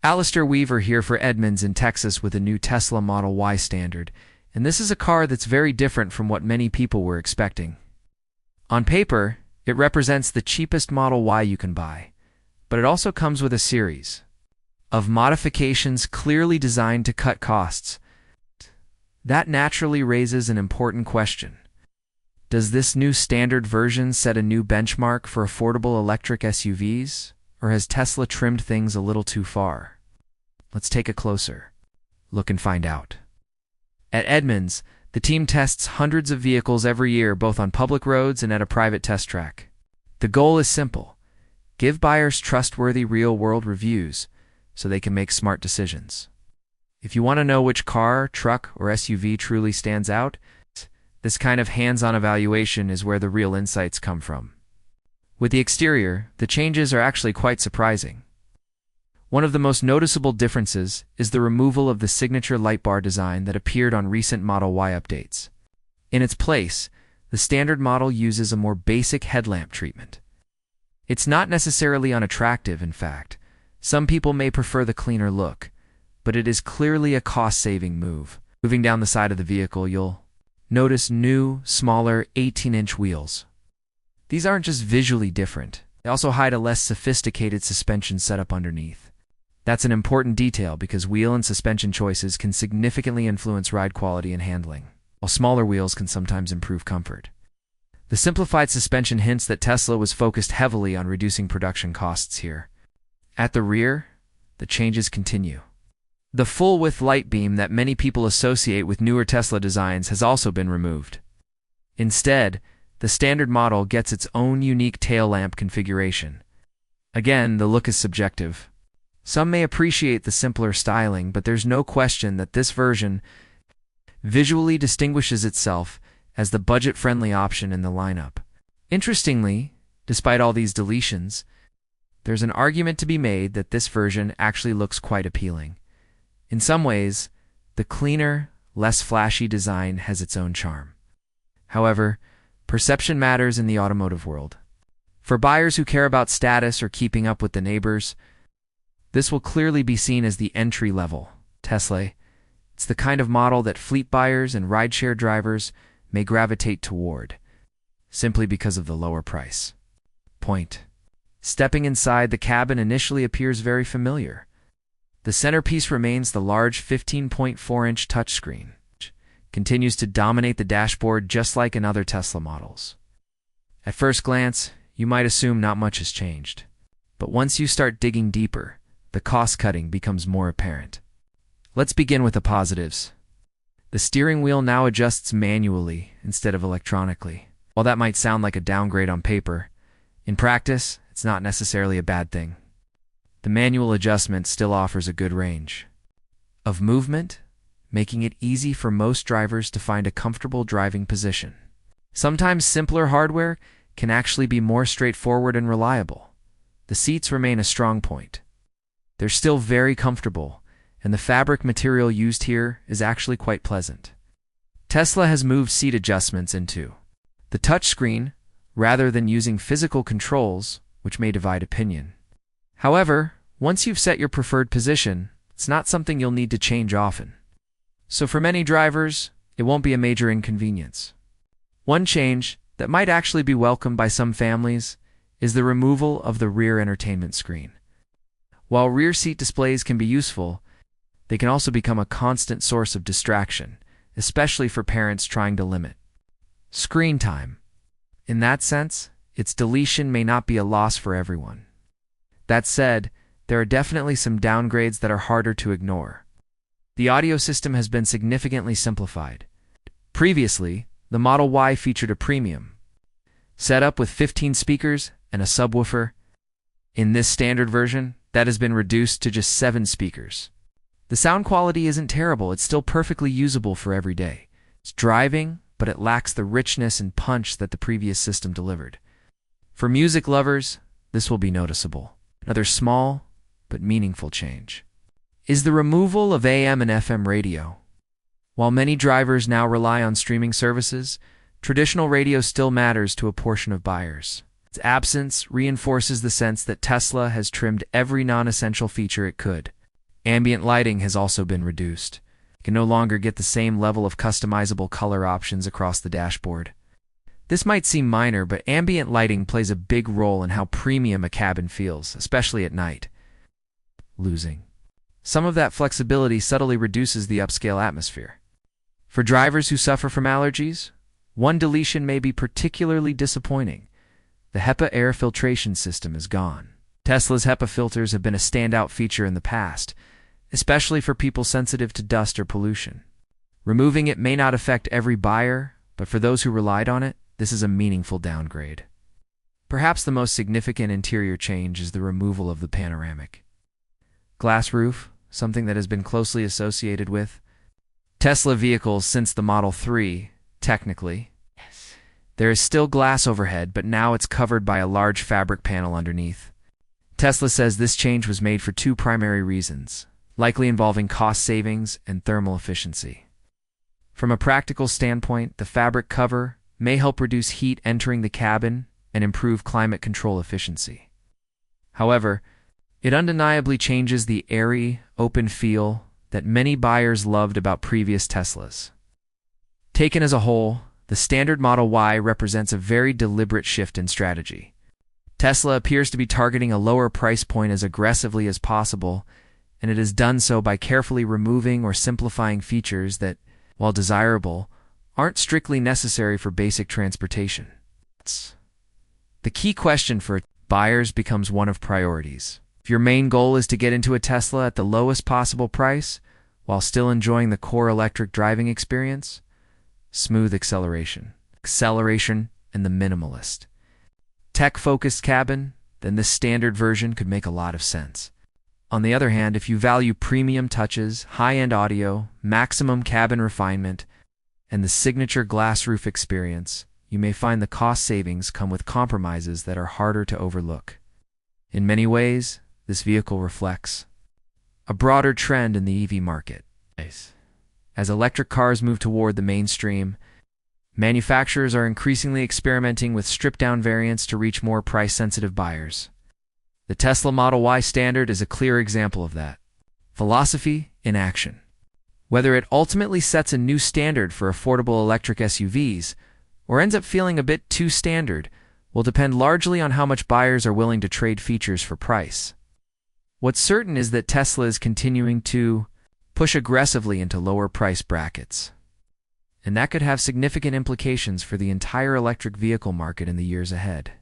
Alistair Weaver here for Edmonds in Texas with a new Tesla Model Y Standard, and this is a car that's very different from what many people were expecting. On paper, it represents the cheapest Model Y you can buy, but it also comes with a series of modifications clearly designed to cut costs. That naturally raises an important question. Does this new standard version set a new benchmark for affordable electric SUVs? Or has Tesla trimmed things a little too far? Let's take a closer look and find out. At Edmonds, the team tests hundreds of vehicles every year, both on public roads and at a private test track. The goal is simple: give buyers trustworthy real-world reviews so they can make smart decisions. If you want to know which car, truck, or SUV truly stands out, this kind of hands-on evaluation is where the real insights come from. With the exterior, the changes are actually quite surprising. One of the most noticeable differences is the removal of the signature light bar design that appeared on recent Model Y updates. In its place, the standard model uses a more basic headlamp treatment. It's not necessarily unattractive, in fact. Some people may prefer the cleaner look, but it is clearly a cost-saving move. Moving down the side of the vehicle, you'll notice new, smaller 18-inch wheels. These aren't just visually different, they also hide a less sophisticated suspension setup underneath. That's an important detail because wheel and suspension choices can significantly influence ride quality and handling, while smaller wheels can sometimes improve comfort. The simplified suspension hints that Tesla was focused heavily on reducing production costs here. At the rear, the changes continue. The full-width light beam that many people associate with newer Tesla designs has also been removed. Instead, the standard model gets its own unique tail lamp configuration. Again, the look is subjective. Some may appreciate the simpler styling, but there's no question that this version visually distinguishes itself as the budget-friendly option in the lineup. Interestingly, despite all these deletions, there's an argument to be made that this version actually looks quite appealing. In some ways, the cleaner, less flashy design has its own charm. However, perception matters in the automotive world. For buyers who care about status or keeping up with the neighbors, this will clearly be seen as the entry-level Tesla. It's the kind of model that fleet buyers and rideshare drivers may gravitate toward, simply because of the lower price point. Stepping inside, the cabin initially appears very familiar. The centerpiece remains the large 15.4-inch touchscreen, which continues to dominate the dashboard just like in other Tesla models. At first glance, you might assume not much has changed. But once you start digging deeper, the cost-cutting becomes more apparent. Let's begin with the positives. The steering wheel now adjusts manually instead of electronically. While that might sound like a downgrade on paper, in practice, it's not necessarily a bad thing. The manual adjustment still offers a good range of movement, making it easy for most drivers to find a comfortable driving position. Sometimes simpler hardware can actually be more straightforward and reliable. The seats remain a strong point. They're still very comfortable, and the fabric material used here is actually quite pleasant. Tesla has moved seat adjustments into the touchscreen rather than using physical controls, which may divide opinion. However, once you've set your preferred position, it's not something you'll need to change often. So for many drivers, it won't be a major inconvenience. One change that might actually be welcomed by some families is the removal of the rear entertainment screen. While rear seat displays can be useful, they can also become a constant source of distraction, especially for parents trying to limit screen time. In that sense, its deletion may not be a loss for everyone. That said, there are definitely some downgrades that are harder to ignore. The audio system has been significantly simplified. Previously, the Model Y featured a premium setup with 15 speakers and a subwoofer. In this standard version, that has been reduced to just 7 speakers. The sound quality isn't terrible, it's still perfectly usable for every day. It's driving, but it lacks the richness and punch that the previous system delivered. For music lovers, this will be noticeable. Another small but meaningful change is the removal of AM and FM radio. While many drivers now rely on streaming services, traditional radio still matters to a portion of buyers. Its absence reinforces the sense that Tesla has trimmed every non-essential feature it could. Ambient lighting has also been reduced. You can no longer get the same level of customizable color options across the dashboard. This might seem minor, but ambient lighting plays a big role in how premium a cabin feels, especially at night. Losing some of that flexibility subtly reduces the upscale atmosphere. For drivers who suffer from allergies, one deletion may be particularly disappointing. The HEPA air filtration system is gone. Tesla's HEPA filters have been a standout feature in the past, especially for people sensitive to dust or pollution. Removing it may not affect every buyer, but for those who relied on it, this is a meaningful downgrade. Perhaps the most significant interior change is the removal of the panoramic glass roof, something that has been closely associated with Tesla vehicles since the Model 3, technically. There is still glass overhead, but now it's covered by a large fabric panel underneath. Tesla says this change was made for two primary reasons, likely involving cost savings and thermal efficiency. From a practical standpoint, the fabric cover may help reduce heat entering the cabin and improve climate control efficiency. However, it undeniably changes the airy, open feel that many buyers loved about previous Teslas. Taken as a whole, the standard Model Y represents a very deliberate shift in strategy. Tesla appears to be targeting a lower price point as aggressively as possible, and it has done so by carefully removing or simplifying features that, while desirable, aren't strictly necessary for basic transportation. The key question for buyers becomes one of priorities. If your main goal is to get into a Tesla at the lowest possible price, while still enjoying the core electric driving experience, smooth acceleration, and the minimalist, tech-focused cabin, then this standard version could make a lot of sense. On the other hand, if you value premium touches, high-end audio, maximum cabin refinement, and the signature glass roof experience, you may find the cost savings come with compromises that are harder to overlook. In many ways, this vehicle reflects a broader trend in the EV market. As electric cars move toward the mainstream, manufacturers are increasingly experimenting with stripped-down variants to reach more price-sensitive buyers. The Tesla Model Y Standard is a clear example of that. Philosophy in action. Whether it ultimately sets a new standard for affordable electric SUVs or ends up feeling a bit too standard will depend largely on how much buyers are willing to trade features for price. What's certain is that Tesla is continuing to push aggressively into lower price brackets, and that could have significant implications for the entire electric vehicle market in the years ahead.